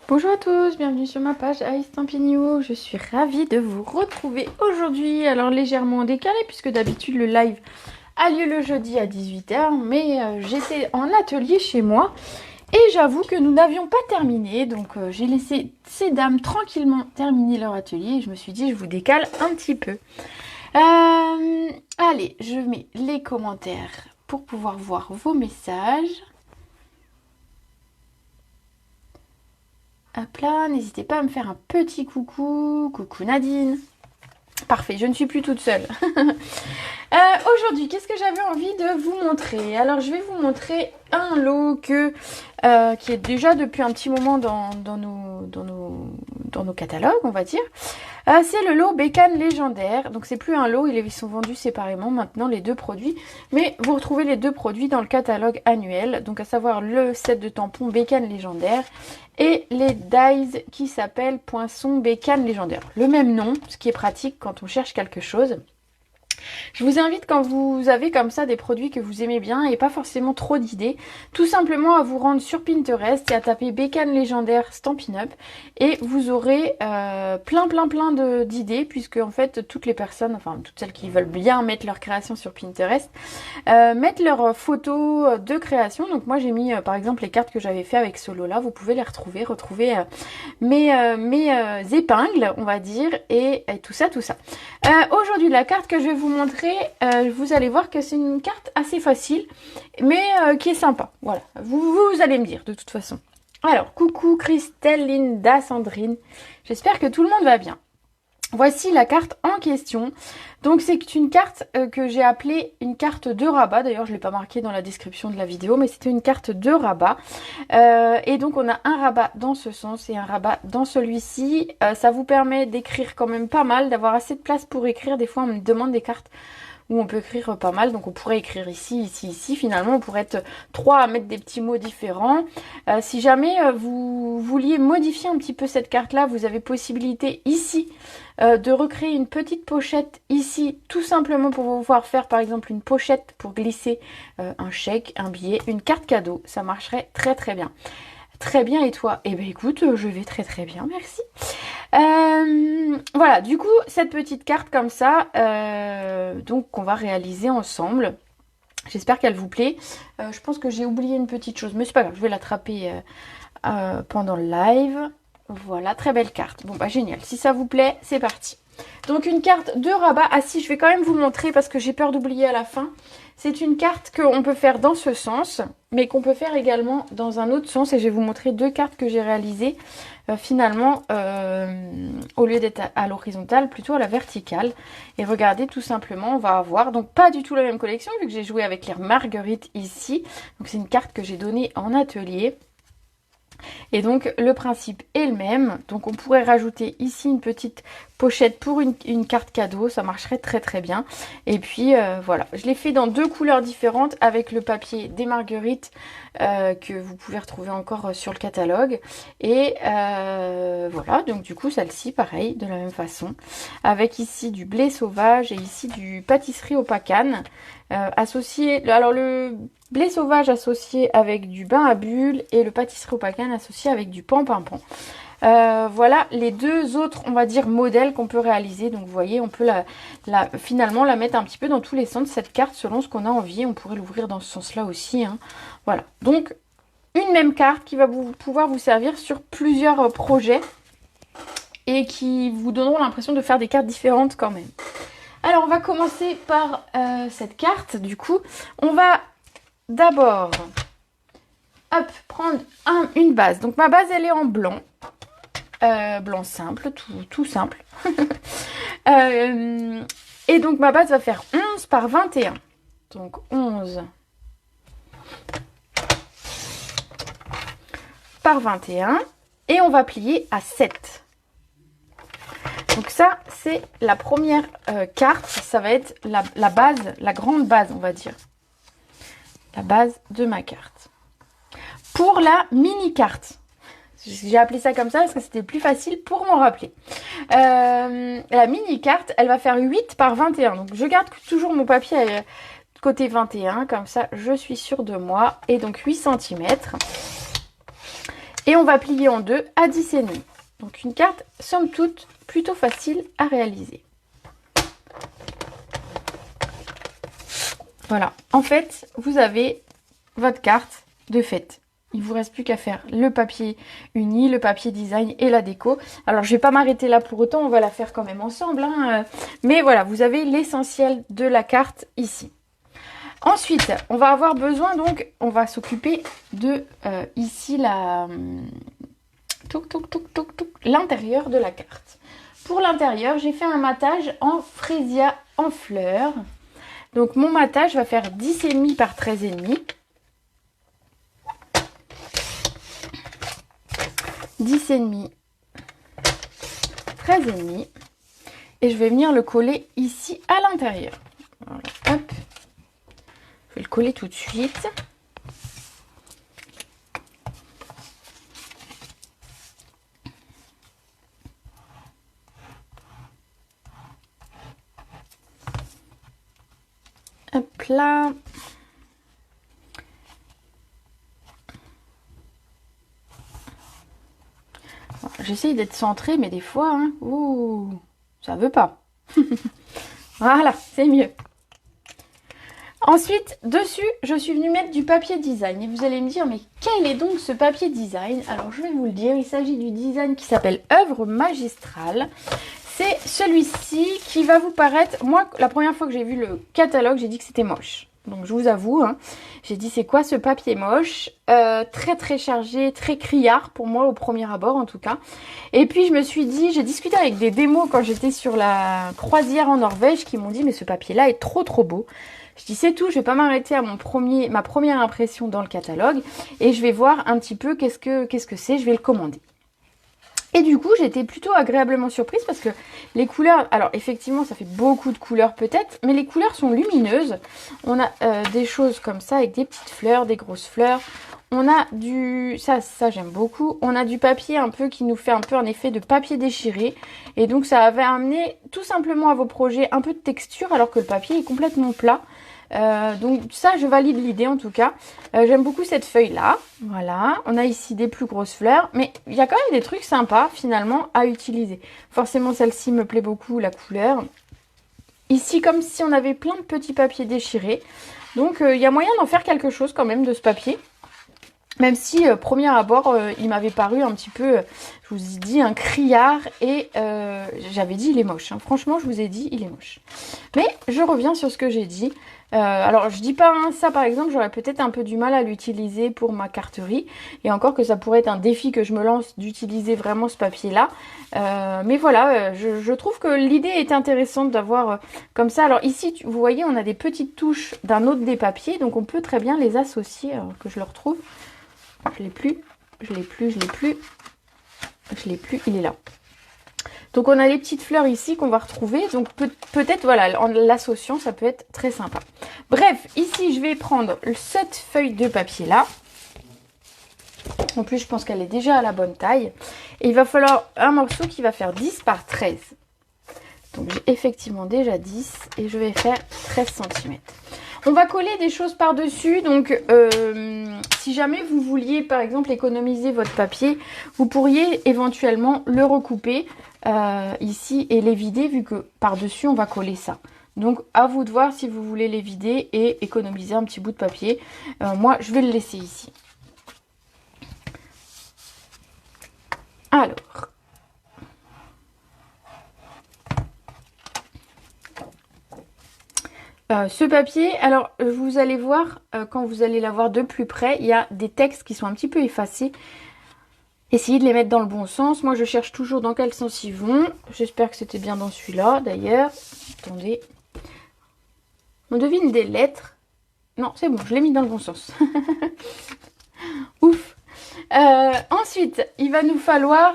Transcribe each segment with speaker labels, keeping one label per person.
Speaker 1: Bonjour à tous, bienvenue sur ma page Aïstampigno. Je suis ravie de vous retrouver aujourd'hui. Alors légèrement décalé puisque d'habitude le live a lieu le jeudi à 18h. Mais j'étais en atelier chez moi et j'avoue que nous n'avions pas terminé. Donc j'ai laissé ces dames tranquillement terminer leur atelier et je me suis dit je vous décale un petit peu. Allez, je mets les commentaires pour pouvoir voir vos messages. Hop là, n'hésitez pas à me faire un petit coucou. Coucou Nadine. Parfait, je ne suis plus toute seule. Aujourd'hui, qu'est-ce que j'avais envie de vous montrer? Alors, je vais vous montrer un lot qui est déjà depuis un petit moment dans nos catalogues, on va dire. C'est le lot Bécane légendaire. Donc, c'est plus un lot, ils sont vendus séparément maintenant, les deux produits. Mais vous retrouvez les deux produits dans le catalogue annuel. Donc, à savoir le set de tampons Bécane légendaire et les dies qui s'appellent Poinçon Bécane légendaire. Le même nom, ce qui est pratique quand on cherche quelque chose. Je vous invite quand vous avez comme ça des produits que vous aimez bien et pas forcément trop d'idées, tout simplement à vous rendre sur Pinterest et à taper Bécane légendaire Stampin' Up et vous aurez plein d'idées puisque en fait toutes les personnes, enfin toutes celles qui veulent bien mettre leur création sur Pinterest, mettent leurs photos de création. Donc moi j'ai mis par exemple les cartes que j'avais fait avec ce lot là, vous pouvez les retrouver mes épingles on va dire et tout ça. Aujourd'hui la carte que je vais vous montrer, vous allez voir que c'est une carte assez facile mais qui est sympa. Voilà, vous allez me dire de toute façon. Alors coucou Christelle, Linda, Sandrine, j'espère que tout le monde va bien. Voici la carte en question. Donc c'est une carte que j'ai appelée une carte de rabat. D'ailleurs je ne l'ai pas marqué dans la description de la vidéo, mais c'était une carte de rabat. Et donc on a un rabat dans ce sens et un rabat dans celui-ci. Ça vous permet d'écrire quand même pas mal, d'avoir assez de place pour écrire. Des fois on me demande des cartes où on peut écrire pas mal, donc on pourrait écrire ici, ici. Finalement on pourrait être trois à mettre des petits mots différents. Si jamais vous vouliez modifier un petit peu cette carte là, vous avez possibilité ici de recréer une petite pochette ici, tout simplement pour pouvoir faire par exemple une pochette pour glisser un chèque, un billet, une carte cadeau. Ça marcherait très bien. Très bien, et toi? Eh bien écoute, je vais très bien, merci. Voilà, du coup, cette petite carte comme ça, donc qu'on va réaliser ensemble. J'espère qu'elle vous plaît. Je pense que j'ai oublié une petite chose, mais c'est pas grave, je vais l'attraper pendant le live. Voilà, très belle carte. Bon bah génial, si ça vous plaît, c'est parti. Donc une carte de rabat. Ah si, je vais quand même vous montrer parce que j'ai peur d'oublier à la fin. C'est une carte qu'on peut faire dans ce sens, mais qu'on peut faire également dans un autre sens. Et je vais vous montrer deux cartes que j'ai réalisées finalement, au lieu d'être à l'horizontale, plutôt à la verticale. Et regardez, tout simplement, on va avoir, donc pas du tout la même collection, vu que j'ai joué avec les marguerites ici. Donc c'est une carte que j'ai donnée en atelier. Et donc le principe est le même. Donc on pourrait rajouter ici une petite pochette pour une carte cadeau. Ça marcherait très bien. Et puis voilà. Je l'ai fait dans deux couleurs différentes avec le papier des marguerites que vous pouvez retrouver encore sur le catalogue. Et voilà. Donc du coup celle-ci pareil de la même façon. Avec ici du blé sauvage et ici du pâtisserie au pacane. Associé. Alors le blé sauvage associé avec du bain à bulles et le pâtisserie au pacane associé avec du pan-pan-pan. Voilà les deux autres, on va dire, modèles qu'on peut réaliser. Donc vous voyez, on peut finalement la mettre un petit peu dans tous les sens, cette carte, selon ce qu'on a envie. On pourrait l'ouvrir dans ce sens-là aussi. Hein. Voilà, donc une même carte qui va pouvoir vous servir sur plusieurs projets et qui vous donneront l'impression de faire des cartes différentes quand même. Alors on va commencer par cette carte. Du coup, on va d'abord prendre une base. Donc ma base elle est en blanc. Blanc simple, tout simple. Et donc ma base va faire 11 par 21. Donc 11 par 21. Et on va plier à 7. Donc ça, c'est la première carte. Ça va être la base, la grande base, on va dire. La base de ma carte. Pour la mini carte, j'ai appelé ça comme ça parce que c'était plus facile pour m'en rappeler. La mini carte, elle va faire 8 par 21. Donc je garde toujours mon papier côté 21. Comme ça, je suis sûre de moi. Et donc 8 cm. Et on va plier en deux à 10,5. Donc une carte, somme toute, plutôt facile à réaliser. Voilà. En fait, vous avez votre carte de fête. Il ne vous reste plus qu'à faire le papier uni, le papier design et la déco. Alors, je ne vais pas m'arrêter là pour autant, on va la faire quand même ensemble. Hein. Mais voilà, vous avez l'essentiel de la carte ici. Ensuite, on va avoir besoin, donc, on va s'occuper de, ici, l'intérieur de la carte. Pour l'intérieur, j'ai fait un matage en frésia en fleurs. Donc, mon matage va faire 10,5 par 13,5. 10,5, 13,5. Et je vais venir le coller ici à l'intérieur. Voilà, hop. Je vais le coller tout de suite. Hop là. J'essaye d'être centrée, mais des fois, hein, ouh, ça veut pas. Voilà, c'est mieux. Ensuite, dessus, je suis venue mettre du papier design. Et vous allez me dire, mais quel est donc ce papier design? Alors, je vais vous le dire, il s'agit du design qui s'appelle Œuvre magistrale. C'est celui-ci qui va vous paraître... Moi, la première fois que j'ai vu le catalogue, j'ai dit que c'était moche. Donc, je vous avoue, hein, j'ai dit, c'est quoi ce papier moche? Très, très chargé, très criard pour moi, au premier abord, en tout cas. Et puis, je me suis dit, j'ai discuté avec des démos quand j'étais sur la croisière en Norvège qui m'ont dit, mais ce papier-là est trop, trop beau. Je dis, c'est tout, je vais pas m'arrêter à ma première impression dans le catalogue. Et je vais voir un petit peu qu'est-ce que c'est, je vais le commander. Et du coup, j'étais plutôt agréablement surprise parce que les couleurs... Alors, effectivement, ça fait beaucoup de couleurs peut-être, mais les couleurs sont lumineuses. On a des choses comme ça avec des petites fleurs, des grosses fleurs. On a du... Ça j'aime beaucoup. On a du papier un peu qui nous fait un peu un effet de papier déchiré. Et donc, ça avait amené tout simplement à vos projets un peu de texture alors que le papier est complètement plat. Donc ça, je valide l'idée en tout cas. J'aime beaucoup cette feuille là. Voilà, on a ici des plus grosses fleurs, mais il y a quand même des trucs sympas finalement à utiliser. Forcément, celle-ci me plaît beaucoup, la couleur. Ici, comme si on avait plein de petits papiers déchirés. Donc il y a moyen d'en faire quelque chose quand même de ce papier. Même si, premier abord, il m'avait paru un petit peu, je vous ai dit, un criard. Et j'avais dit, il est moche. Hein. Franchement, je vous ai dit, il est moche. Mais je reviens sur ce que j'ai dit. Alors, je dis pas, hein, ça par exemple, j'aurais peut-être un peu du mal à l'utiliser pour ma carterie. Et encore que ça pourrait être un défi que je me lance d'utiliser vraiment ce papier-là. Mais voilà, je trouve que l'idée est intéressante d'avoir comme ça. Alors ici, vous voyez, on a des petites touches d'un autre des papiers. Donc, on peut très bien les associer, alors que je le retrouve. Je l'ai plus, il est là. Donc on a les petites fleurs ici qu'on va retrouver. Donc peut-être, voilà, en l'associant, ça peut être très sympa. Bref, ici, je vais prendre cette feuille de papier là. En plus, je pense qu'elle est déjà à la bonne taille. Et il va falloir un morceau qui va faire 10 par 13. Donc j'ai effectivement déjà 10 et je vais faire 13 cm. On va coller des choses par-dessus, donc si jamais vous vouliez par exemple économiser votre papier, vous pourriez éventuellement le recouper ici et les vider vu que par-dessus on va coller ça. Donc à vous de voir si vous voulez les vider et économiser un petit bout de papier. Moi je vais le laisser ici. Alors... ce papier, alors vous allez voir, quand vous allez l'avoir de plus près, il y a des textes qui sont un petit peu effacés. Essayez de les mettre dans le bon sens. Moi, je cherche toujours dans quel sens ils vont. J'espère que c'était bien dans celui-là, d'ailleurs. Attendez. On devine des lettres. Non, c'est bon, je l'ai mis dans le bon sens. Ouf. Ensuite, il va nous falloir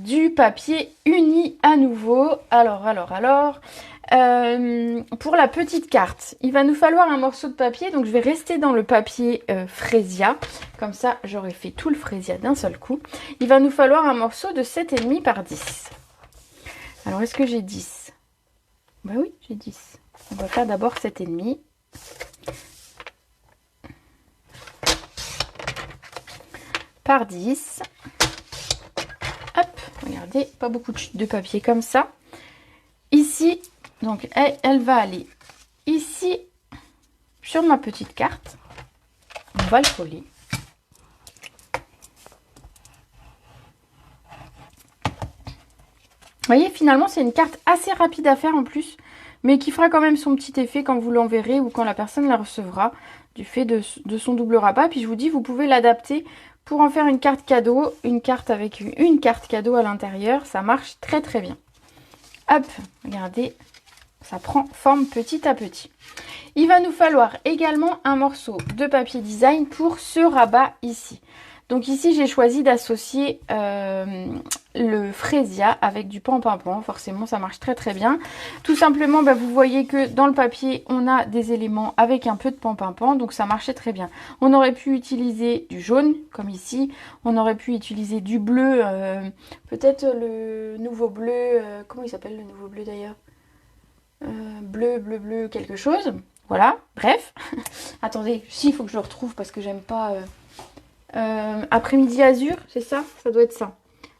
Speaker 1: du papier uni à nouveau. Alors... pour la petite carte, il va nous falloir un morceau de papier. Donc, je vais rester dans le papier frésia. Comme ça, j'aurai fait tout le frésia d'un seul coup. Il va nous falloir un morceau de 7,5 par 10. Alors, est-ce que j'ai 10? Bah oui, j'ai 10. On va faire d'abord 7,5. par 10. Hop, regardez, pas beaucoup de papier comme ça. Ici, donc elle va aller ici sur ma petite carte. On va le coller. Vous voyez, finalement, c'est une carte assez rapide à faire en plus, mais qui fera quand même son petit effet quand vous l'enverrez ou quand la personne la recevra, du fait de son double rabat. Puis je vous dis, vous pouvez l'adapter pour en faire une carte cadeau, une carte avec une carte cadeau à l'intérieur. Ça marche très très bien. Hop, regardez, ça prend forme petit à petit. Il va nous falloir également un morceau de papier design pour ce rabat ici. Donc ici, j'ai choisi d'associer le frésia avec du pan-pan-pan. Forcément, ça marche très très bien. Tout simplement, vous voyez que dans le papier, on a des éléments avec un peu de pan-pan-pan. Donc ça marchait très bien. On aurait pu utiliser du jaune, comme ici. On aurait pu utiliser du bleu. Peut-être le nouveau bleu. Comment il s'appelle le nouveau bleu d'ailleurs? Bleu, quelque chose. Voilà, bref. Attendez, si, il faut que je le retrouve parce que j'aime pas... après-midi azur, c'est ça? Ça doit être ça.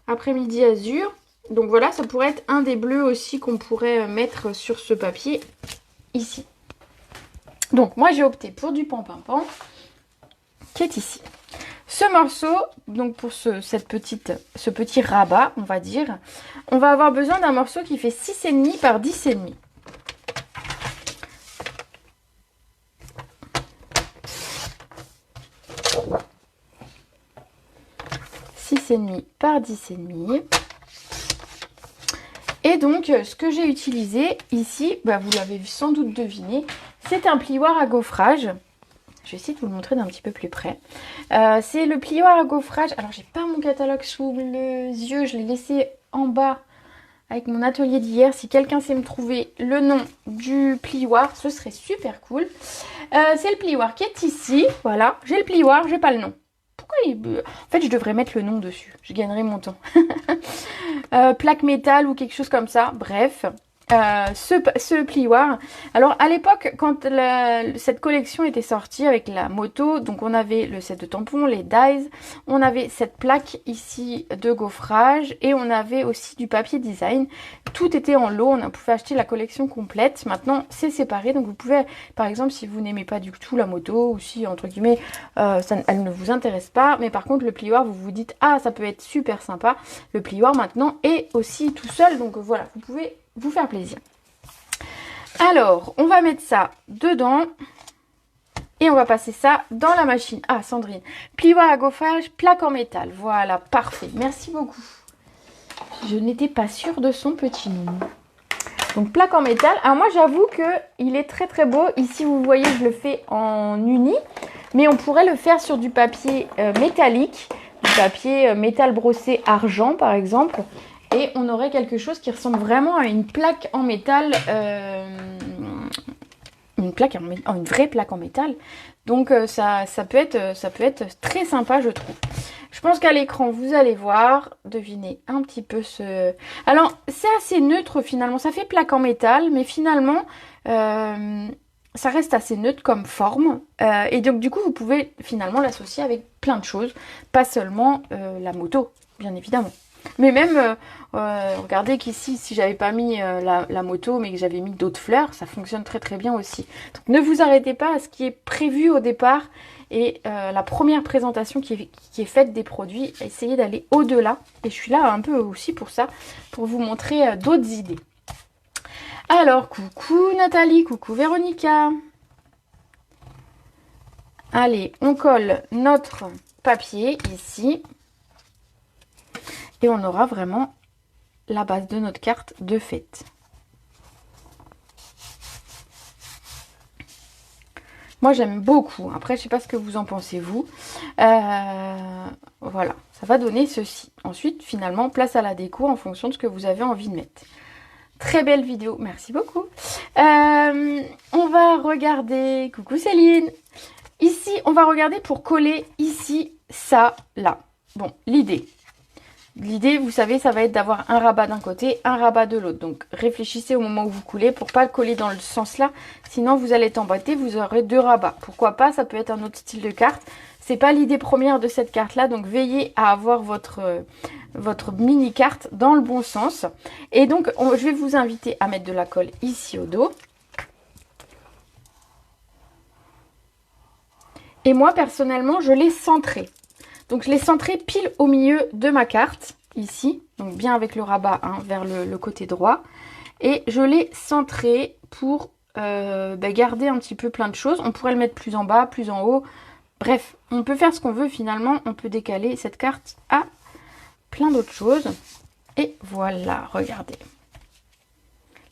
Speaker 1: Après-midi azur. Donc voilà, ça pourrait être un des bleus aussi qu'on pourrait mettre sur ce papier ici. Donc moi j'ai opté pour du pan-pan-pan qui est ici. Ce morceau, donc pour ce petit rabat, on va dire, on va avoir besoin d'un morceau qui fait 6,5 par 10,5. Et demi par 10,5. Et donc ce que j'ai utilisé ici, vous l'avez sans doute deviné, c'est un plioir à gaufrage. Je vais essayer de vous le montrer d'un petit peu plus près. C'est le plioir à gaufrage. Alors j'ai pas mon catalogue sous les yeux, je l'ai laissé en bas avec mon atelier d'hier. Si quelqu'un sait me trouver le nom du plioir, ce serait super cool. C'est le plioir qui est ici. Voilà, j'ai le plioir, j'ai pas le nom. Pourquoi En fait, je devrais mettre le nom dessus. Je gagnerai mon temps. Plaque métal ou quelque chose comme ça. Bref, ce plioir. Alors, à l'époque, quand cette collection était sortie avec la moto, donc on avait le set de tampons, les dies, on avait cette plaque ici de gaufrage et on avait aussi du papier design. Tout était en lot, on pouvait acheter la collection complète. Maintenant, c'est séparé, donc vous pouvez, par exemple, si vous n'aimez pas du tout la moto ou si, entre guillemets, elle ne vous intéresse pas, mais par contre, le plioir, vous vous dites, ah, ça peut être super sympa. Le plioir, maintenant, est aussi tout seul, donc voilà, vous pouvez vous faire plaisir. Alors, on va mettre ça dedans et on va passer ça dans la machine. Ah, Sandrine, plioir à gaufrage, plaque en métal. Voilà, parfait. Merci beaucoup. Je n'étais pas sûre de son petit nom. Donc, plaque en métal. Alors, moi, j'avoue qu'il est très, très beau. Ici, vous voyez, je le fais en uni. Mais on pourrait le faire sur du papier métallique. Du papier métal brossé argent, par exemple. Et on aurait quelque chose qui ressemble vraiment à une plaque en métal. Une vraie plaque en métal. Donc ça peut être très sympa, je trouve. Je pense qu'à l'écran, vous allez voir, devinez un petit peu ce... Alors, c'est assez neutre finalement. Ça fait plaque en métal, mais finalement, ça reste assez neutre comme forme. Et donc, du coup, vous pouvez finalement l'associer avec plein de choses. Pas seulement la moto, bien évidemment. Mais même, regardez qu'ici, si j'avais pas mis la moto, mais que j'avais mis d'autres fleurs, ça fonctionne très très bien aussi. Donc ne vous arrêtez pas à ce qui est prévu au départ et la première présentation qui est faite des produits. Essayez d'aller au-delà. Et je suis là un peu aussi pour ça, pour vous montrer d'autres idées. Alors, coucou Nathalie, coucou Véronica. Allez, on colle notre papier ici. Et on aura vraiment la base de notre carte de fête. Moi, j'aime beaucoup. Après, je ne sais pas ce que vous en pensez, vous. Voilà, ça va donner ceci. Ensuite, finalement, place à la déco en fonction de ce que vous avez envie de mettre. Très belle vidéo, merci beaucoup. On va regarder... Coucou Céline. Ici, on va regarder pour coller ici, ça, là. Bon, L'idée, vous savez, ça va être d'avoir un rabat d'un côté, un rabat de l'autre. Donc, réfléchissez au moment où vous coulez pour pas le coller dans le sens là. Sinon, vous allez être embêté, vous aurez deux rabats. Pourquoi pas, ça peut être un autre style de carte. c'est pas l'idée première de cette carte-là. Donc veillez à avoir votre mini carte dans le bon sens. Et donc je vais vous inviter à mettre de la colle ici au dos. Et moi personnellement je l'ai centré. Donc je l'ai centré pile au milieu de ma carte, ici. Donc bien avec le rabat hein, vers le côté droit. Et je l'ai centré pour garder un petit peu plein de choses. On pourrait le mettre plus en bas, plus en haut. Bref, on peut faire ce qu'on veut finalement. On peut décaler cette carte à plein d'autres choses. Et voilà, regardez.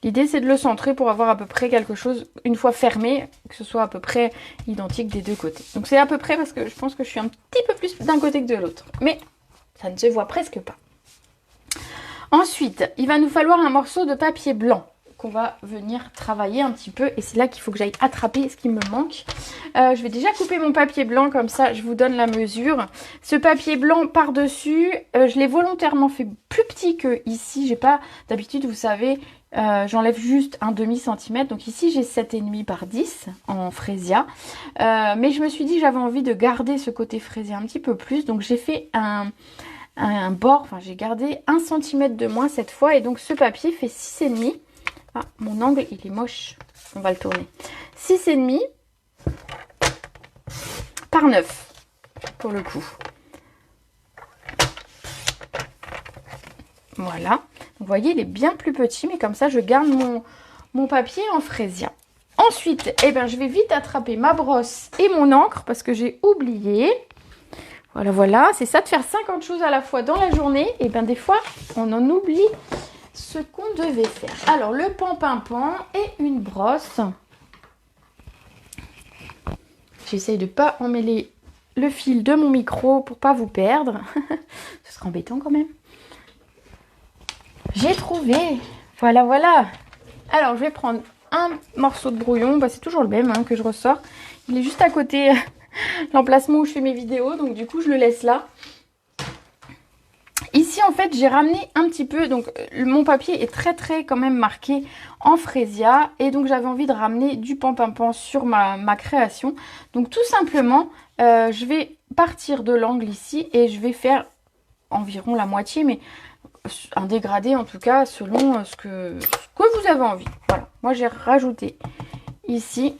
Speaker 1: L'idée c'est de le centrer pour avoir à peu près quelque chose, une fois fermé, que ce soit à peu près identique des deux côtés. Donc c'est à peu près parce que je pense que je suis un petit peu plus d'un côté que de l'autre. Mais ça ne se voit presque pas. Ensuite, il va nous falloir un morceau de papier blanc qu'on va venir travailler un petit peu. Et c'est là qu'il faut que j'aille attraper ce qui me manque. Je vais déjà couper mon papier blanc, comme ça je vous donne la mesure. Ce papier blanc par-dessus, je l'ai volontairement fait plus petit que ici. J'ai pas d'habitude, vous savez, j'enlève juste un demi-centimètre. Donc ici j'ai 7,5 par 10 en fraisia. Mais je me suis dit que j'avais envie de garder ce côté fraisier un petit peu plus. Donc j'ai fait un bord, enfin j'ai gardé 1 cm de moins cette fois. Et donc ce papier fait 6,5. Ah, mon angle, il est moche. On va le tourner. 6,5 par 9, pour le coup. Voilà. Vous voyez, il est bien plus petit, mais comme ça, je garde mon papier en fraisia. Ensuite, eh ben, je vais vite attraper ma brosse et mon encre, parce que j'ai oublié. Voilà, voilà. C'est ça de faire 50 choses à la fois dans la journée. Et bien, des fois, on en oublie ce qu'on devait faire. Alors, le pan-pin-pan et une brosse. J'essaye de ne pas emmêler le fil de mon micro pour pas vous perdre. Ce sera embêtant quand même. J'ai trouvé. Voilà, voilà. Alors, je vais prendre un morceau de brouillon. Bah, c'est toujours le même hein, que je ressors. Il est juste à côté l'emplacement où je fais mes vidéos. Donc, du coup, je le laisse là. Ici, en fait, j'ai ramené un petit peu, donc mon papier est très quand même marqué en fraisia. Et donc, j'avais envie de ramener du pan-pin-pan sur ma création. Donc, tout simplement, je vais partir de l'angle ici et je vais faire environ la moitié, mais un dégradé en tout cas, selon ce que vous avez envie. Voilà, moi j'ai rajouté ici.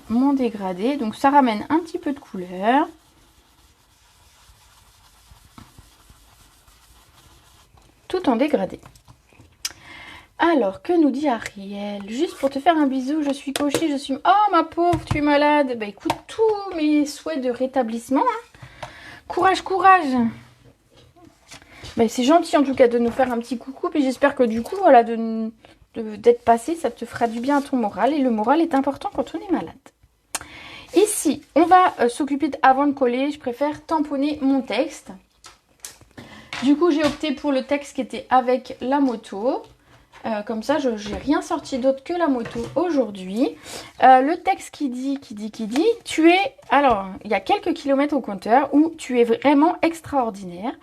Speaker 1: Mon dégradé, donc ça ramène un petit peu de couleur. Tout en dégradé. Alors, que nous dit Ariel? Juste pour te faire un bisou, je suis cochée, je suis... Oh ma pauvre, tu es malade. Bah écoute, tous mes souhaits de rétablissement. Hein. Courage, courage. Bah, c'est gentil en tout cas de nous faire un petit coucou. Puis j'espère que du coup, voilà, d'être passé, ça te fera du bien à ton moral. Et le moral est important quand on est malade. Ici, on va s'occuper avant de coller. Je préfère tamponner mon texte. Du coup, j'ai opté pour le texte qui était avec la moto. Comme ça, je n'ai rien sorti d'autre que la moto aujourd'hui. Le texte qui dit, tu es... Alors, il y a quelques kilomètres au compteur où tu es vraiment extraordinaire.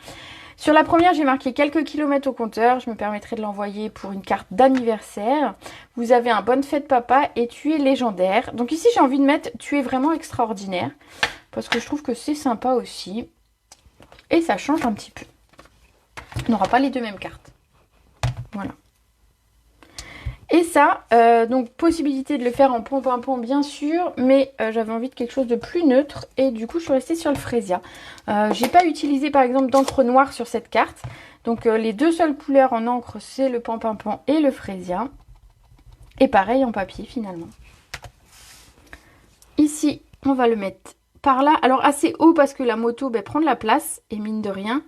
Speaker 1: Sur la première, j'ai marqué quelques kilomètres au compteur. Je me permettrai de l'envoyer pour une carte d'anniversaire. Vous avez un bonne fête papa et tu es légendaire. Donc ici, j'ai envie de mettre tu es vraiment extraordinaire. Parce que je trouve que c'est sympa aussi. Et ça change un petit peu. On n'aura pas les deux mêmes cartes. Voilà. Et ça, donc possibilité de le faire en pom-pom bien sûr, mais j'avais envie de quelque chose de plus neutre et du coup je suis restée sur le fraisia. J'ai pas utilisé par exemple d'encre noire sur cette carte, donc les deux seules couleurs en encre c'est le pom-pom et le fraisia. Et pareil en papier finalement. Ici on va le mettre par là, alors assez haut parce que la moto prend de la place et mine de rien.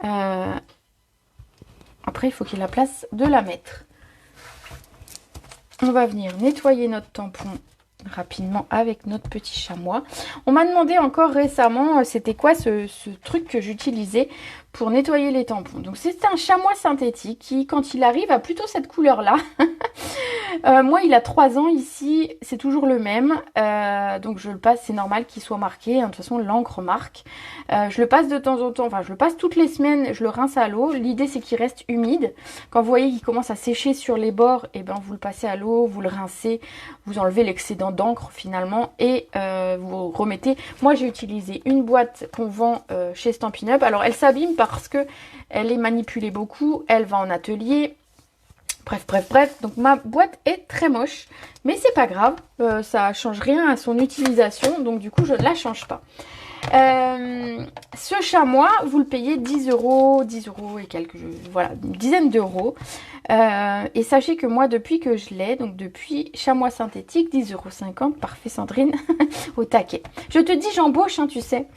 Speaker 1: Après il faut qu'il y ait la place de la mettre. On va venir nettoyer notre tampon rapidement avec notre petit chamois. On m'a demandé encore récemment, c'était quoi ce truc que j'utilisais pour nettoyer les tampons. Donc c'est un chamois synthétique qui, quand il arrive, a plutôt cette couleur-là. Moi, il a 3 ans ici, c'est toujours le même. Donc je le passe, c'est normal qu'il soit marqué. De toute façon, l'encre marque. Je le passe de temps en temps, enfin je le passe toutes les semaines, je le rince à l'eau. L'idée c'est qu'il reste humide. Quand vous voyez qu'il commence à sécher sur les bords, et ben vous le passez à l'eau, vous le rincez, vous enlevez l'excédent d'encre finalement et vous remettez. Moi j'ai utilisé une boîte qu'on vend chez Stampin' Up. Alors elle s'abîme parce que elle est manipulée beaucoup, elle va en atelier. Bref. Donc ma boîte est très moche, mais c'est pas grave, ça change rien à son utilisation, donc du coup je ne la change pas. Ce chamois, vous le payez 10 euros et quelques, voilà, une dizaine d'euros. Et sachez que moi, depuis que je l'ai, donc depuis chamois synthétique, 10,50 €, parfait Sandrine, au taquet. Je te dis, j'embauche, hein, tu sais.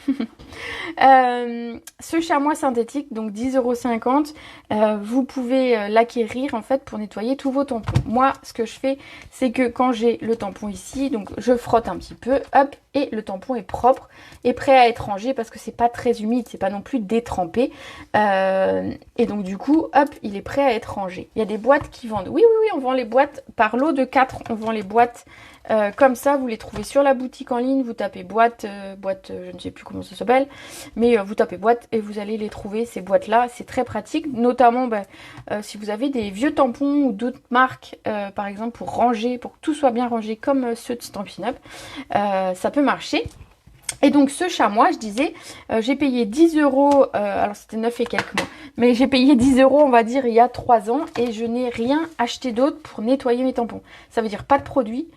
Speaker 1: Ce chamois synthétique, donc 10,50 €, vous pouvez l'acquérir en fait pour nettoyer tous vos tampons. Moi, ce que je fais, c'est que quand j'ai le tampon ici, donc je frotte un petit peu, hop, et le tampon est propre et prêt à être rangé parce que c'est pas très humide, c'est pas non plus détrempé. Et donc du coup, hop, il est prêt à être rangé. Il y a des boîtes qui vendent. Oui, on vend les boîtes par lot de 4. On vend les boîtes comme ça. Vous les trouvez sur la boutique en ligne. Vous tapez boîte, je ne sais plus comment ça s'appelle. Mais vous tapez boîte et vous allez les trouver, ces boîtes-là. C'est très pratique. Notamment si vous avez des vieux tampons ou d'autres marques, par exemple, pour ranger, pour que tout soit bien rangé comme ceux de Stampin' Up. Ça peut marcher. Et donc ce chamois, je disais, j'ai payé 10 €, alors c'était 9 et quelques mois, mais j'ai payé 10 €, on va dire, il y a 3 ans, et je n'ai rien acheté d'autre pour nettoyer mes tampons. Ça veut dire pas de produit,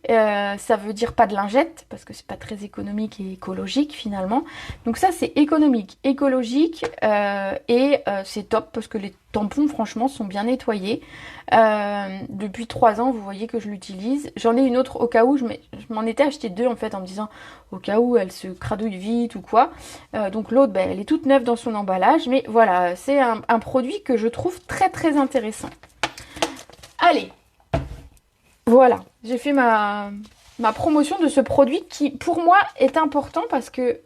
Speaker 1: ça veut dire pas de lingettes, parce que c'est pas très économique et écologique finalement. Donc ça c'est économique, écologique, et c'est top parce que les tampons franchement sont bien nettoyés. Depuis 3 ans vous voyez que je l'utilise. J'en ai une autre au cas où, je m'en étais acheté 2 en fait en me disant au cas où elle se cradouille vite ou quoi. Donc l'autre elle est toute neuve dans son emballage, mais voilà, c'est un produit que je trouve très très intéressant. Allez, voilà, j'ai fait ma promotion de ce produit qui, pour moi, est important parce que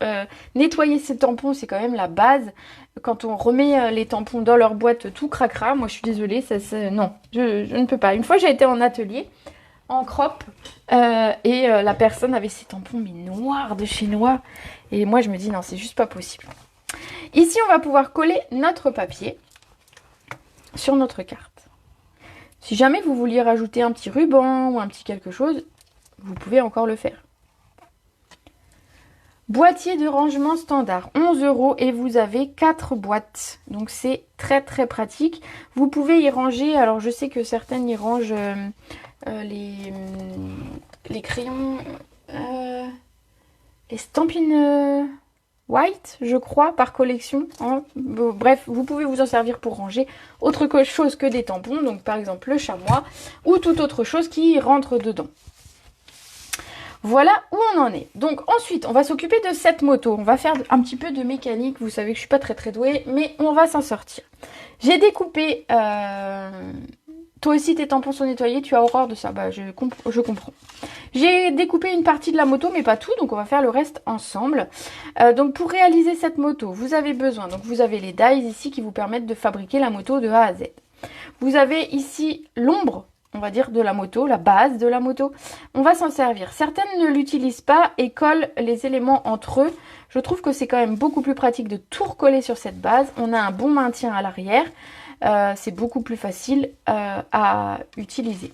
Speaker 1: nettoyer ses tampons, c'est quand même la base. Quand on remet les tampons dans leur boîte tout cracra, moi je suis désolée, non, je ne peux pas. Une fois, j'ai été en atelier, en crop, et la personne avait ses tampons mais noirs de chez noir. Et moi, je me dis, non, c'est juste pas possible. Ici, on va pouvoir coller notre papier sur notre carte. Si jamais vous vouliez rajouter un petit ruban ou un petit quelque chose, vous pouvez encore le faire. Boîtier de rangement standard, 11 € et vous avez 4 boîtes. Donc c'est très très pratique. Vous pouvez y ranger, alors je sais que certaines y rangent les crayons, les Stampin' White, je crois, par collection. Hein. Bref, vous pouvez vous en servir pour ranger autre chose que des tampons, donc par exemple le chamois ou toute autre chose qui rentre dedans. Voilà où on en est. Donc ensuite, on va s'occuper de cette moto. On va faire un petit peu de mécanique. Vous savez que je suis pas très très douée, mais on va s'en sortir. J'ai découpé... Toi aussi, tes tampons sont nettoyés, tu as horreur de ça. Je comprends. J'ai découpé une partie de la moto, mais pas tout, donc on va faire le reste ensemble. Donc pour réaliser cette moto, vous avez besoin, donc vous avez les dies ici qui vous permettent de fabriquer la moto de A à Z. Vous avez ici l'ombre, on va dire, de la moto, la base de la moto. On va s'en servir. Certaines ne l'utilisent pas et collent les éléments entre eux. Je trouve que c'est quand même beaucoup plus pratique de tout recoller sur cette base. On a un bon maintien à l'arrière. C'est beaucoup plus facile à utiliser.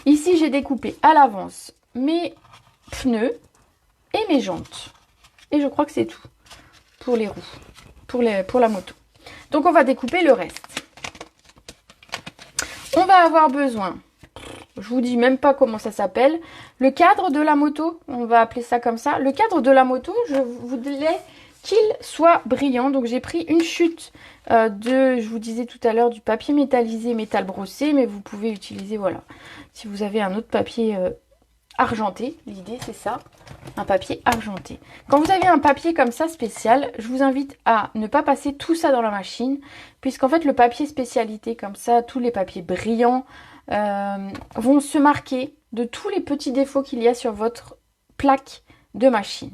Speaker 1: Ici, j'ai découpé à l'avance mes pneus et mes jantes. Et je crois que c'est tout pour les roues, pour la moto. Donc, on va découper le reste. On va avoir besoin, je vous dis même pas comment ça s'appelle, le cadre de la moto, on va appeler ça comme ça. Le cadre de la moto, je voulais qu'il soit brillant. Donc j'ai pris une chute je vous disais tout à l'heure, du papier métallisé, métal brossé, mais vous pouvez utiliser, voilà, si vous avez un autre papier argenté, l'idée c'est ça, un papier argenté. Quand vous avez un papier comme ça spécial, je vous invite à ne pas passer tout ça dans la machine, puisqu'en fait le papier spécialité comme ça, tous les papiers brillants vont se marquer de tous les petits défauts qu'il y a sur votre plaque de machine.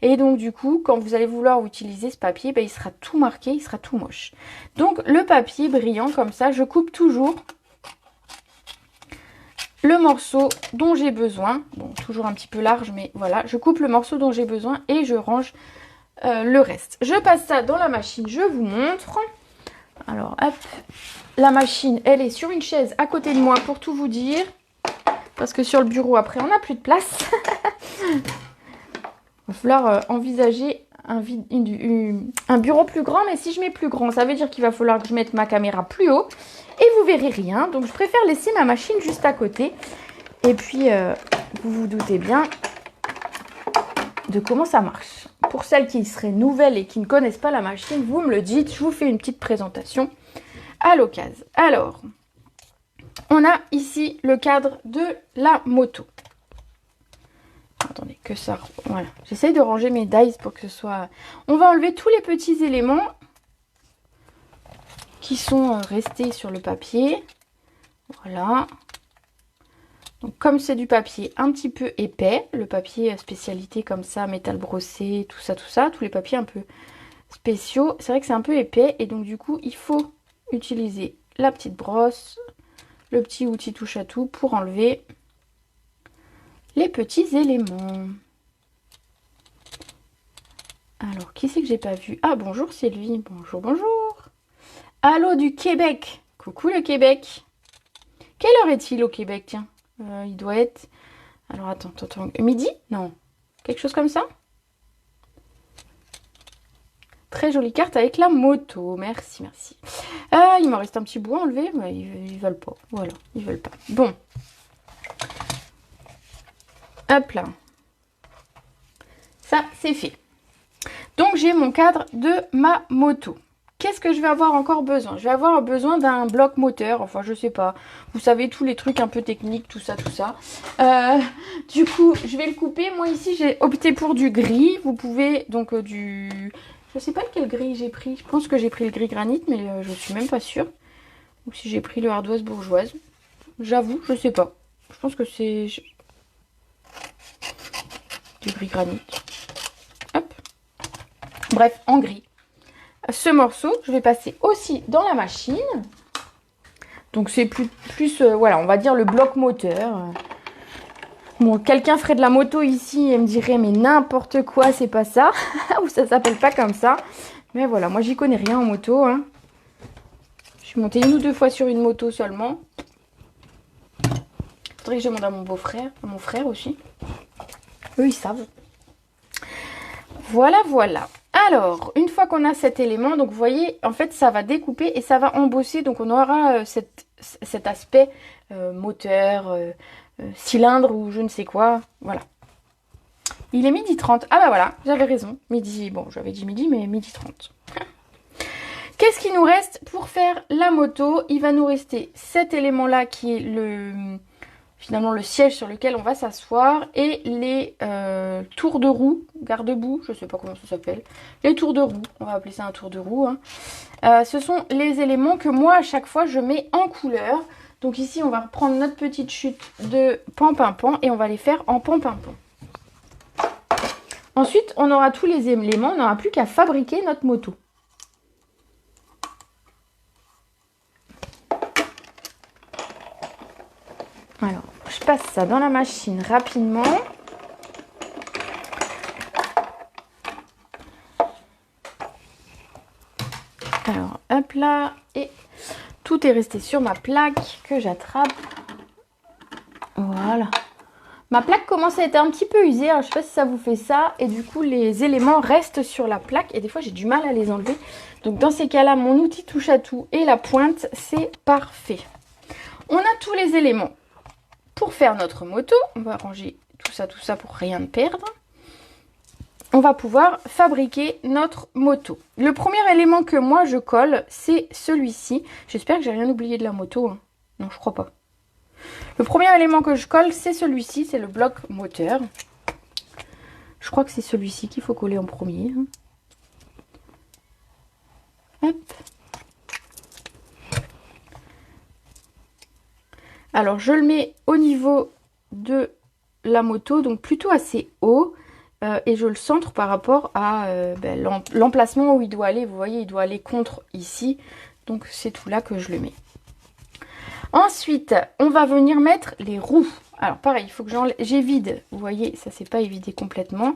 Speaker 1: Et donc du coup, quand vous allez vouloir utiliser ce papier, ben, il sera tout marqué, il sera tout moche. Donc le papier brillant comme ça, je coupe toujours le morceau dont j'ai besoin. Bon, toujours un petit peu large, mais voilà. Je coupe le morceau dont j'ai besoin et je range le reste. Je passe ça dans la machine, je vous montre. Alors, hop. La machine, elle est sur une chaise à côté de moi pour tout vous dire. Parce que sur le bureau, après, on n'a plus de place. Il va falloir envisager un bureau plus grand. Mais si je mets plus grand, ça veut dire qu'il va falloir que je mette ma caméra plus haut. Et vous verrez rien. Donc, je préfère laisser ma machine juste à côté. Et puis, vous vous doutez bien de comment ça marche. Pour celles qui seraient nouvelles et qui ne connaissent pas la machine, vous me le dites. Je vous fais une petite présentation à l'occasion. Alors, on a ici le cadre de la moto. Attendez, que ça... Voilà. J'essaye de ranger mes dies pour que ce soit... On va enlever tous les petits éléments qui sont restés sur le papier. Voilà. Donc, comme c'est du papier un petit peu épais, le papier spécialité comme ça, métal brossé, tout ça, tous les papiers un peu spéciaux, c'est vrai que c'est un peu épais et donc du coup, il faut utiliser la petite brosse, le petit outil touche à tout pour enlever les petits éléments. Alors, qui c'est que j'ai pas vu? Ah, bonjour Sylvie, bonjour, bonjour. Allô du Québec. Coucou le Québec. Quelle heure est-il au Québec, tiens? Il doit être... Alors, attends. Midi? Non. Quelque chose comme ça? Très jolie carte avec la moto. Merci, merci. Il m'en reste un petit bout à enlever, mais ils veulent pas. Voilà, ils veulent pas. Bon. Hop là. Ça, c'est fait. Donc, j'ai mon cadre de ma moto. Qu'est-ce que je vais avoir encore besoin? Je vais avoir besoin d'un bloc moteur. Enfin, je sais pas. Vous savez, tous les trucs un peu techniques, tout ça. Du coup, je vais le couper. Moi, ici, j'ai opté pour du gris. Vous pouvez, donc, Je sais pas lequel gris j'ai pris. Je pense que j'ai pris le gris granit, mais je suis même pas sûre. Ou si j'ai pris le ardoise bourgeoise. J'avoue, je sais pas. Je pense que c'est du gris granit. Hop. Bref, en gris. Ce morceau, je vais passer aussi dans la machine. Donc c'est plus voilà, on va dire le bloc moteur. Bon, quelqu'un ferait de la moto ici et me dirait mais n'importe quoi, c'est pas ça. Ou ça s'appelle pas comme ça. Mais voilà, moi j'y connais rien en moto. Hein. Je suis montée 1 ou 2 fois sur une moto seulement. Faudrait que je demande à mon beau-frère, à mon frère aussi. Eux, ils savent. Voilà, voilà. Alors, une fois qu'on a cet élément, donc vous voyez, en fait, ça va découper et ça va embosser. Donc, on aura cet aspect moteur, cylindre ou je ne sais quoi. Voilà. Il est 12h30. Ah bah voilà, j'avais raison. Midi, bon, j'avais dit midi, mais 12h30. Qu'est-ce qu'il nous reste pour faire la moto? Il va nous rester cet élément-là qui est finalement le siège sur lequel on va s'asseoir et les tours de roue, garde-boue, je sais pas comment ça s'appelle, les tours de roue, on va appeler ça un tour de roue. Hein. Ce sont les éléments que moi à chaque fois je mets en couleur. Donc ici on va reprendre notre petite chute de pan-pin-pan et on va les faire en pan-pin-pan. Ensuite on aura tous les éléments, on n'aura plus qu'à fabriquer notre moto. Alors, je passe ça dans la machine rapidement. Alors, hop là. Et tout est resté sur ma plaque que j'attrape. Voilà. Ma plaque commence à être un petit peu usée. Alors, je ne sais pas si ça vous fait ça. Et du coup, les éléments restent sur la plaque. Et des fois, j'ai du mal à les enlever. Donc, dans ces cas-là, mon outil touche à tout et la pointe, c'est parfait. On a tous les éléments. Pour faire notre moto, on va ranger tout ça pour rien ne perdre. On va pouvoir fabriquer notre moto. Le premier élément que moi je colle, c'est celui-ci. J'espère que j'ai rien oublié de la moto. Hein. Non, je crois pas. Le premier élément que je colle, c'est celui-ci, c'est le bloc moteur. Je crois que c'est celui-ci qu'il faut coller en premier. Hein. Hop. Alors, je le mets au niveau de la moto, donc plutôt assez haut. et je le centre par rapport à l'emplacement où il doit aller. Vous voyez, il doit aller contre ici. Donc c'est tout là que je le mets. Ensuite, on va venir mettre les roues. Alors pareil, il faut que j'évide. Vous voyez, ça c'est pas évidé complètement.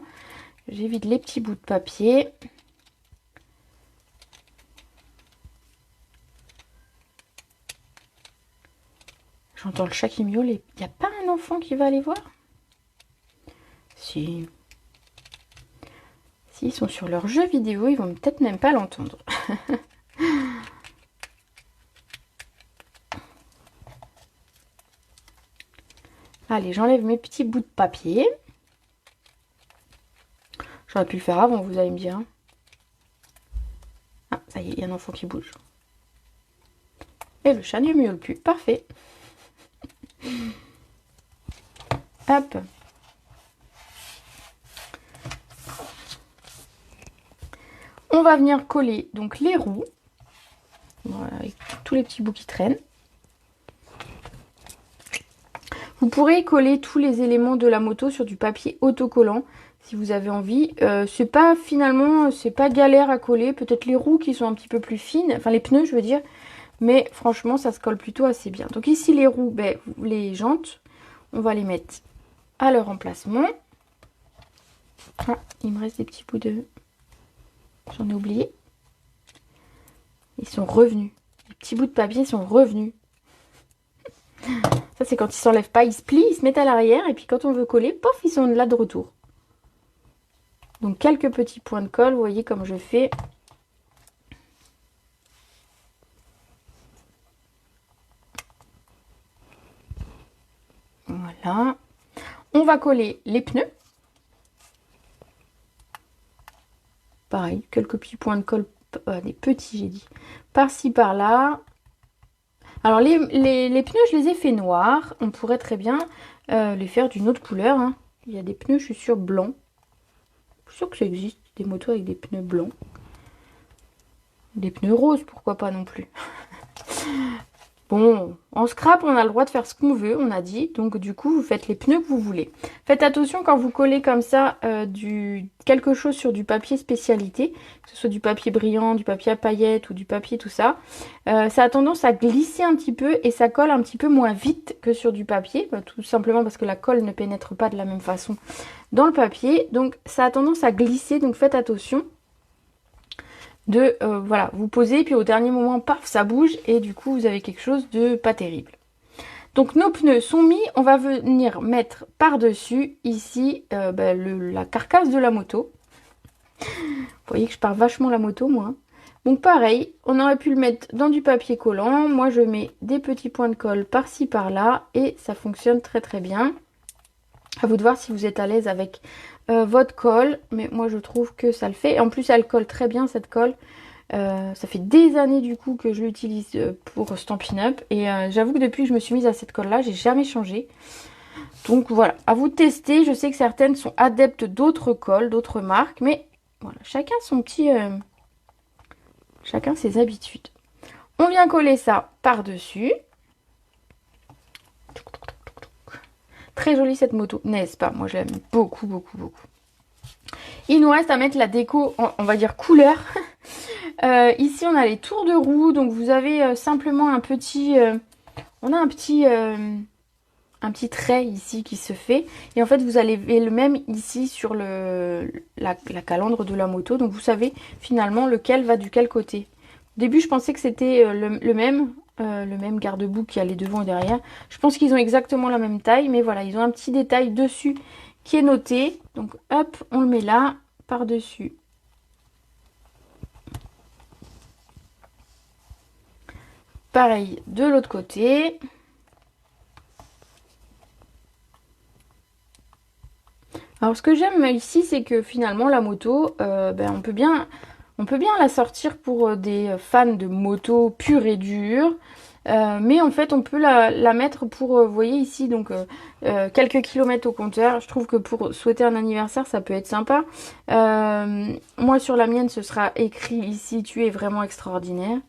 Speaker 1: J'évide les petits bouts de papier. J'entends le chat qui miaule. Il n'y a pas un enfant qui va aller voir? Si. S'ils sont sur leur jeu vidéo, ils vont peut-être même pas l'entendre. Allez, j'enlève mes petits bouts de papier. J'aurais pu le faire avant, vous allez me dire. Ah, ça y est, il y a un enfant qui bouge. Et le chat ne miaule plus. Parfait. Hop. On va venir coller donc les roues. Voilà, avec tous les petits bouts qui traînent. Vous pourrez coller tous les éléments de la moto sur du papier autocollant si vous avez envie. C'est pas galère à coller. Peut-être les roues qui sont un petit peu plus fines, enfin les pneus je veux dire. Mais franchement ça se colle plutôt assez bien. Donc ici les roues, les jantes, on va les mettre à leur emplacement. Ah, il me reste des petits bouts de... J'en ai oublié. Ils sont revenus. Les petits bouts de papier sont revenus. Ça, c'est quand ils s'enlèvent pas, ils se plient, ils se mettent à l'arrière. Et puis quand on veut coller, pof, ils sont là de retour. Donc quelques petits points de colle, vous voyez comme je fais. Voilà. On va coller les pneus. Pareil, quelques petits points de colle, des petits j'ai dit, par-ci par-là. Alors les pneus, je les ai fait noirs. On pourrait très bien les faire d'une autre couleur. Hein. Il y a des pneus, je suis sûre, blancs. Je suis sûre que ça existe, des motos avec des pneus blancs. Des pneus roses, pourquoi pas non plus. Bon, en scrap, on a le droit de faire ce qu'on veut, on a dit. Donc du coup, vous faites les pneus que vous voulez. Faites attention quand vous collez comme ça quelque chose sur du papier spécialité, que ce soit du papier brillant, du papier à paillettes ou du papier tout ça. Ça a tendance à glisser un petit peu et ça colle un petit peu moins vite que sur du papier. Tout simplement parce que la colle ne pénètre pas de la même façon dans le papier. Donc ça a tendance à glisser, donc faites attention. Voilà, vous posez, puis au dernier moment, paf, ça bouge, et du coup, vous avez quelque chose de pas terrible. Donc, nos pneus sont mis, on va venir mettre par-dessus, ici, la carcasse de la moto. Vous voyez que je pars vachement la moto, moi. Donc, pareil, on aurait pu le mettre dans du papier collant. Moi, je mets des petits points de colle par-ci, par-là, et ça fonctionne très, très bien. À vous de voir si vous êtes à l'aise avec votre colle, mais moi je trouve que ça le fait. Et en plus elle colle très bien cette colle. Ça fait des années du coup que je l'utilise pour Stampin' Up. Et j'avoue que depuis que je me suis mise à cette colle là, j'ai jamais changé. Donc voilà, à vous de tester. Je sais que certaines sont adeptes d'autres colles, d'autres marques, mais voilà, chacun son petit... chacun ses habitudes. On vient coller ça par-dessus. Très jolie cette moto, n'est-ce pas? Moi je l'aime beaucoup, beaucoup, beaucoup. Il nous reste à mettre la déco, on va dire couleur. Ici on a les tours de roue, donc vous avez simplement un petit... on a un petit trait ici qui se fait. Et en fait vous avez le même ici sur la calandre de la moto. Donc vous savez finalement lequel va du quel côté. Au début je pensais que c'était le même garde-boue qui allait devant et derrière. Je pense qu'ils ont exactement la même taille, mais voilà, ils ont un petit détail dessus qui est noté. Donc hop, on le met là, par-dessus. Pareil de l'autre côté. Alors ce que j'aime ici, c'est que finalement la moto, on peut bien la sortir pour des fans de moto pure et dure. Mais en fait on peut la mettre pour, vous voyez ici, donc quelques kilomètres au compteur. Je trouve que pour souhaiter un anniversaire ça peut être sympa. Moi sur la mienne ce sera écrit ici: tu es vraiment extraordinaire.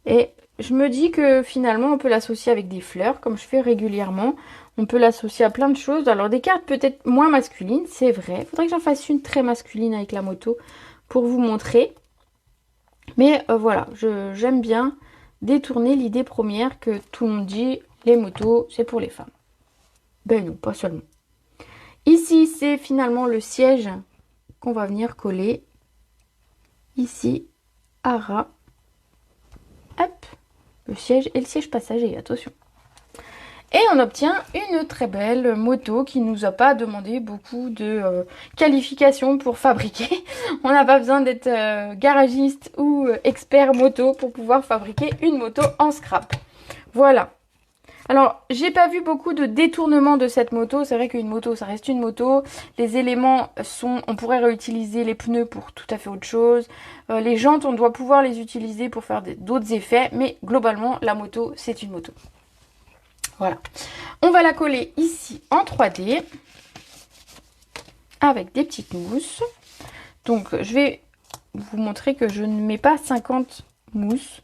Speaker 1: Et je me dis que finalement on peut l'associer avec des fleurs comme je fais régulièrement. On peut l'associer à plein de choses. Alors des cartes peut-être moins masculines, c'est vrai. Il faudrait que j'en fasse une très masculine avec la moto pour vous montrer. Mais voilà, j'aime bien détourner l'idée première que tout le monde dit, les motos, c'est pour les femmes. Ben non, pas seulement. Ici, c'est finalement le siège qu'on va venir coller. Ici, à ras. Hop, le siège et le siège passager, attention. Et on obtient une très belle moto qui ne nous a pas demandé beaucoup de qualifications pour fabriquer. On n'a pas besoin d'être garagiste ou expert moto pour pouvoir fabriquer une moto en scrap. Voilà. Alors, j'ai pas vu beaucoup de détournement de cette moto. C'est vrai qu'une moto, ça reste une moto. Les éléments sont... On pourrait réutiliser les pneus pour tout à fait autre chose. Les jantes, on doit pouvoir les utiliser pour faire d'autres effets. Mais globalement, la moto, c'est une moto. Voilà. On va la coller ici en 3D. Avec des petites mousses. Donc, je vais vous montrer que je ne mets pas 50 mousses.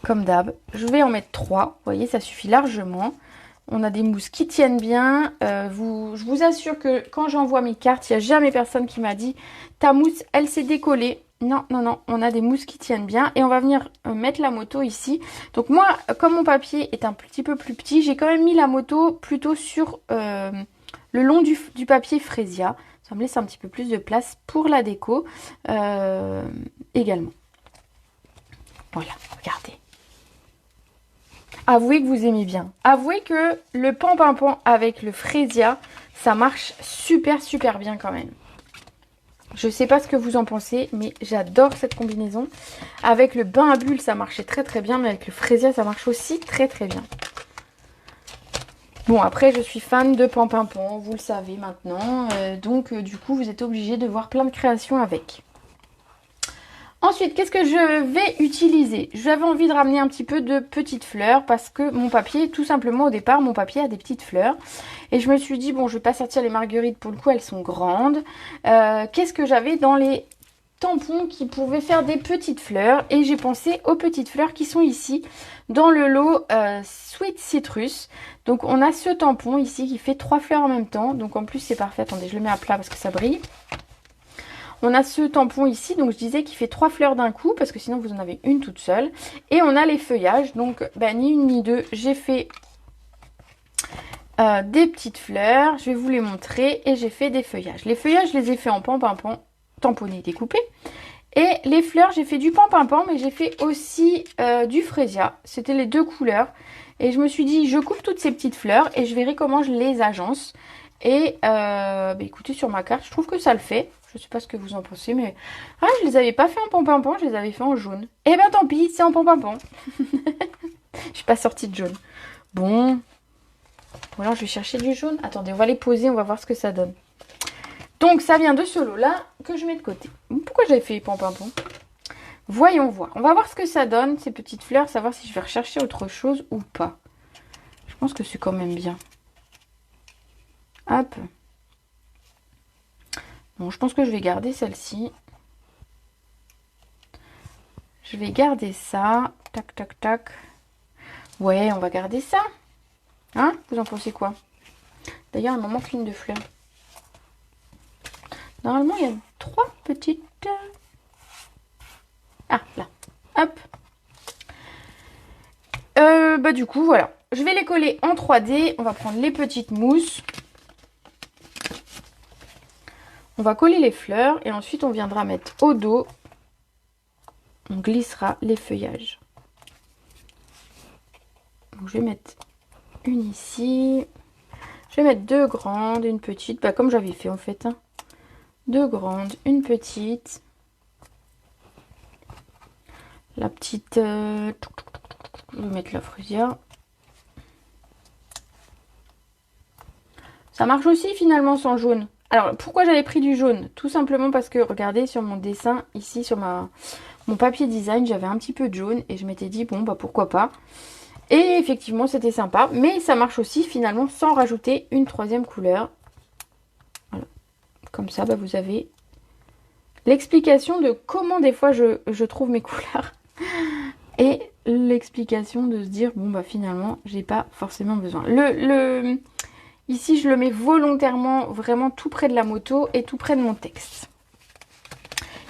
Speaker 1: Comme d'hab, je vais en mettre 3. Vous voyez, ça suffit largement. On a des mousses qui tiennent bien. Je vous assure que quand j'envoie mes cartes, il n'y a jamais personne qui m'a dit « Ta mousse, elle s'est décollée ». Non, non, non. On a des mousses qui tiennent bien. Et on va venir mettre la moto ici. Donc moi, comme mon papier est un petit peu plus petit, j'ai quand même mis la moto plutôt sur le long du papier Freesia. Ça me laisse un petit peu plus de place pour la déco également. Voilà, regardez. Avouez que vous aimez bien. Avouez que le pan-pan-pan avec le Freesia, ça marche super super bien quand même. Je sais pas ce que vous en pensez, mais j'adore cette combinaison. Avec le bain à bulles, ça marchait très très bien, mais avec le Freesia, ça marche aussi très très bien. Bon, après, je suis fan de pan-pan-pan, vous le savez maintenant. Donc, du coup, vous êtes obligés de voir plein de créations avec. Ensuite, qu'est-ce que je vais utiliser? J'avais envie de ramener un petit peu de petites fleurs parce que mon papier, tout simplement au départ, mon papier a des petites fleurs. Et je me suis dit, bon, je vais pas sortir les marguerites, pour le coup, elles sont grandes. Qu'est-ce que j'avais dans les tampons qui pouvaient faire des petites fleurs? Et j'ai pensé aux petites fleurs qui sont ici, dans le lot Sweet Citrus. Donc, on a ce tampon ici qui fait 3 fleurs en même temps. Donc, en plus, c'est parfait. Attendez, je le mets à plat parce que ça brille. On a ce tampon ici, donc je disais qu'il fait 3 fleurs d'un coup, parce que sinon vous en avez une toute seule. Et on a les feuillages, donc ni une ni deux, j'ai fait des petites fleurs. Je vais vous les montrer et j'ai fait des feuillages. Les feuillages, je les ai fait en pan-pan-pan, tamponné, découpé. Et les fleurs, j'ai fait du pan-pan-pan, mais j'ai fait aussi du Freesia. C'était les deux couleurs. Et je me suis dit, je coupe toutes ces petites fleurs et je verrai comment je les agence. Et écoutez, sur ma carte, je trouve que ça le fait. Je sais pas ce que vous en pensez, mais... Ah, je les avais pas fait en pan-pan-pan, je les avais fait en jaune. Eh ben tant pis, c'est en pan-pan-pan. Je suis pas sortie de jaune. Bon. Bon, alors je vais chercher du jaune. Attendez, on va les poser, on va voir ce que ça donne. Donc, ça vient de ce lot-là que je mets de côté. Pourquoi j'avais fait pan-pan-pan? Voyons voir. On va voir ce que ça donne, ces petites fleurs, savoir si je vais rechercher autre chose ou pas. Je pense que c'est quand même bien. Hop. Bon, je pense que je vais garder celle-ci. Je vais garder ça. Tac, tac, tac. Ouais, on va garder ça. Hein? Vous en pensez quoi? D'ailleurs, il me manque une de fleurs. Normalement, il y a 3 petites... Ah, là. Hop. Du coup, voilà. Je vais les coller en 3D. On va prendre les petites mousses. On va coller les fleurs et ensuite on viendra mettre au dos, on glissera les feuillages. Donc je vais mettre une ici, je vais mettre 2 grandes, une petite, comme j'avais fait en fait. 2 grandes, une petite. La petite, je vais mettre la Freesia. Ça marche aussi finalement sans jaune. Alors, pourquoi j'avais pris du jaune? Tout simplement parce que, regardez, sur mon dessin, ici, sur mon papier design, j'avais un petit peu de jaune. Et je m'étais dit, bon, pourquoi pas. Et effectivement, c'était sympa. Mais ça marche aussi, finalement, sans rajouter une 3e couleur. Voilà. Comme ça, vous avez l'explication de comment, des fois, je trouve mes couleurs. Et l'explication de se dire, bon bah finalement, j'ai pas forcément besoin. Ici, je le mets volontairement vraiment tout près de la moto et tout près de mon texte.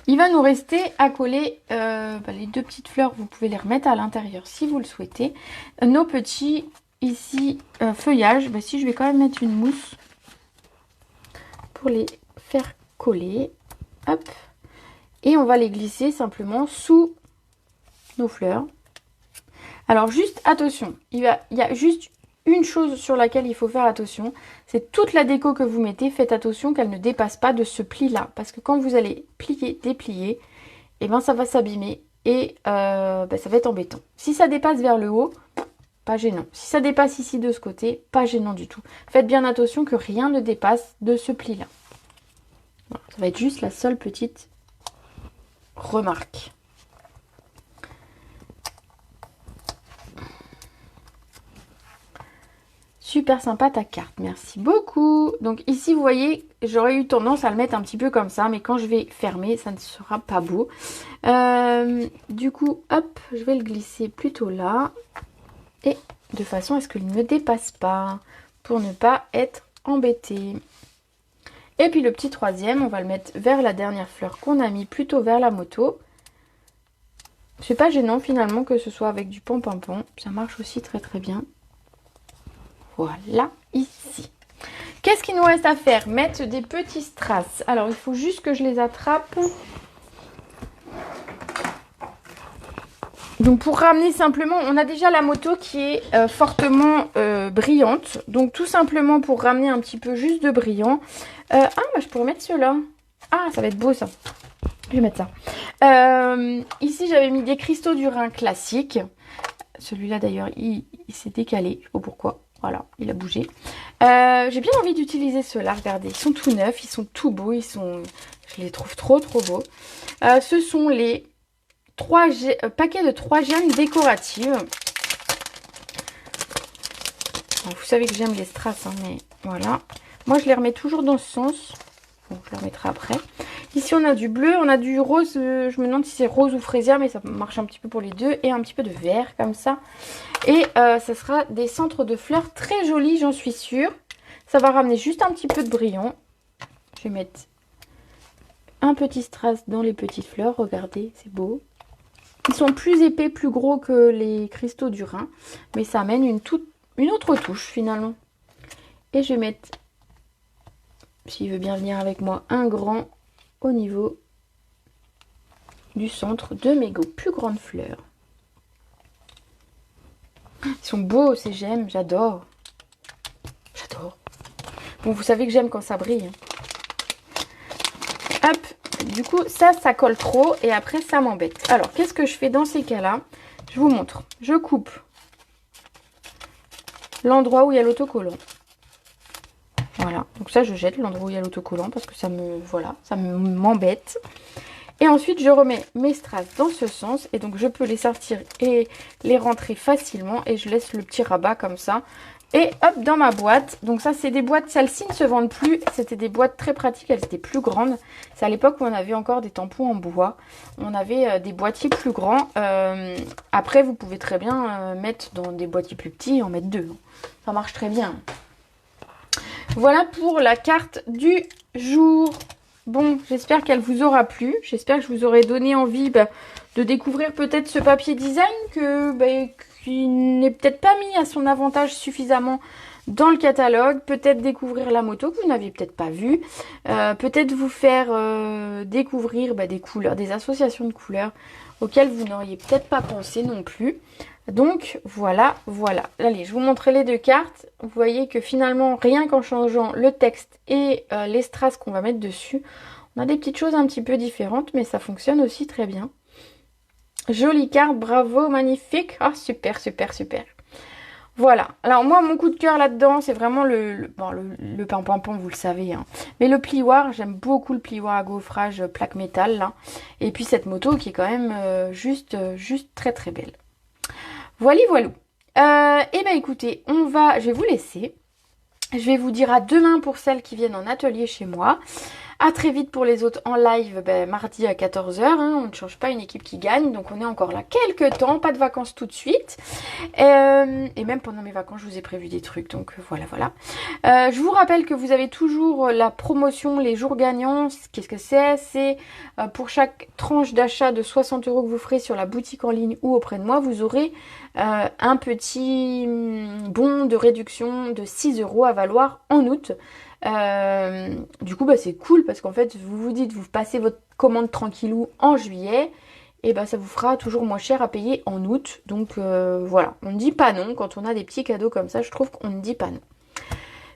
Speaker 1: Il va nous rester à coller les 2 petites fleurs, vous pouvez les remettre à l'intérieur si vous le souhaitez. Nos petits, ici, feuillages, si je vais quand même mettre une mousse pour les faire coller. Hop. Et on va les glisser simplement sous nos fleurs. Alors juste attention, il y a juste une chose sur laquelle il faut faire attention, c'est toute la déco que vous mettez, faites attention qu'elle ne dépasse pas de ce pli là, parce que quand vous allez plier, déplier, et ben ça va s'abîmer et ça va être embêtant. Si ça dépasse vers le haut, pas gênant. Si ça dépasse ici de ce côté, pas gênant du tout. Faites bien attention que rien ne dépasse de ce pli là. Voilà, ça va être juste la seule petite remarque. Super sympa ta carte, merci beaucoup. Donc ici, vous voyez, j'aurais eu tendance à le mettre un petit peu comme ça, mais quand je vais fermer, ça ne sera pas beau. Du coup, hop, je vais le glisser plutôt là. Et de façon à ce qu'il ne me dépasse pas, pour ne pas être embêté. Et puis le petit troisième, on va le mettre vers la dernière fleur qu'on a mis, plutôt vers la moto. C'est pas gênant finalement que ce soit avec du pom-pom-pom, ça marche aussi très très bien. Voilà, ici. Qu'est-ce qu'il nous reste à faire? Mettre des petits strass. Alors, il faut juste que je les attrape. Donc, pour ramener simplement, on a déjà la moto qui est fortement brillante. Donc, tout simplement pour ramener un petit peu juste de brillant. Je pourrais mettre ceux-là. Ah, ça va être beau, ça. Je vais mettre ça. Ici, j'avais mis des cristaux du Rhin classiques. Celui-là, d'ailleurs, il s'est décalé. Je sais pas pourquoi. Voilà, il a bougé. J'ai bien envie d'utiliser ceux-là. Regardez, ils sont tout neufs, ils sont tout beaux. Je les trouve trop beaux. Ce sont les paquets de 3 gemmes décoratives. Alors, vous savez que j'aime les strass, hein, mais voilà. Moi, je les remets toujours dans ce sens. Bon, je les remettrai après. Ici, on a du bleu, on a du rose. Je me demande si c'est rose ou fraisière, mais ça marche un petit peu pour les deux. Et un petit peu de vert, comme ça. Et ça sera des centres de fleurs très jolis, j'en suis sûre. Ça va ramener juste un petit peu de brillant. Je vais mettre un petit strass dans les petites fleurs. Regardez, c'est beau. Ils sont plus épais, plus gros que les cristaux du Rhin. Mais ça amène une autre touche, finalement. Et je vais mettre, s'il veut bien venir avec moi, un grand au niveau du centre de mes plus grandes fleurs. Ils sont beaux ces gemmes, j'adore. J'adore. Bon, vous savez que j'aime quand ça brille. Hop, du coup, ça colle trop et après, ça m'embête. Alors, qu'est-ce que je fais dans ces cas-là? Je vous montre. Je coupe l'endroit où il y a l'autocollant. Voilà, donc ça, je jette l'endroit où il y a l'autocollant parce que ça m'embête. Et ensuite, je remets mes strass dans ce sens. Et donc, je peux les sortir et les rentrer facilement. Et je laisse le petit rabat comme ça. Et hop, dans ma boîte. Donc ça, c'est des boîtes. Celles-ci ne se vendent plus. C'était des boîtes très pratiques. Elles étaient plus grandes. C'est à l'époque où on avait encore des tampons en bois. On avait des boîtiers plus grands. Après, vous pouvez très bien mettre dans des boîtiers plus petits et en mettre 2. Ça marche très bien. Voilà pour la carte du jour. Bon, j'espère qu'elle vous aura plu. J'espère que je vous aurai donné envie de découvrir peut-être ce papier design qui n'est peut-être pas mis à son avantage suffisamment dans le catalogue. Peut-être découvrir la moto que vous n'aviez peut-être pas vue. Peut-être vous faire découvrir des couleurs, des associations de couleurs auxquelles vous n'auriez peut-être pas pensé non plus. Donc voilà. Allez, je vous montre les 2 cartes. Vous voyez que finalement, rien qu'en changeant le texte et les strass qu'on va mettre dessus, on a des petites choses un petit peu différentes, mais ça fonctionne aussi très bien. Jolie carte, bravo, magnifique. Ah, super. Voilà. Alors moi, mon coup de cœur là-dedans, c'est vraiment le pom-pom-pom, vous le savez. Hein. Mais le plioir, j'aime beaucoup le plioir à gaufrage plaque métal, là. Et puis cette moto qui est quand même juste très très belle. Voilà. Et écoutez, je vais vous laisser. Je vais vous dire à demain pour celles qui viennent en atelier chez moi. À très vite pour les autres en live, mardi à 14 h. On ne change pas une équipe qui gagne, donc on est encore là quelques temps, pas de vacances tout de suite. Et même pendant mes vacances, je vous ai prévu des trucs, donc voilà. Je vous rappelle que vous avez toujours la promotion, les jours gagnants. Qu'est-ce que c'est? C'est pour chaque tranche d'achat de 60 € que vous ferez sur la boutique en ligne ou auprès de moi, vous aurez un petit bon de réduction de 6 € à valoir en août. Du coup c'est cool parce qu'en fait vous vous dites vous passez votre commande tranquillou en juillet et ça vous fera toujours moins cher à payer en août. Donc voilà, on ne dit pas non quand on a des petits cadeaux comme ça, je trouve qu'on ne dit pas non.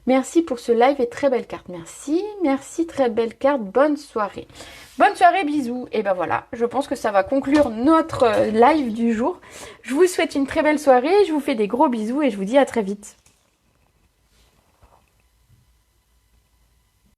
Speaker 1: Merci pour ce live et très belle carte. Merci, très belle carte. Bonne soirée. Bonne soirée, bisous. Et voilà, je pense que ça va conclure notre live du jour. Je vous souhaite une très belle soirée, je vous fais des gros bisous et je vous dis à très vite.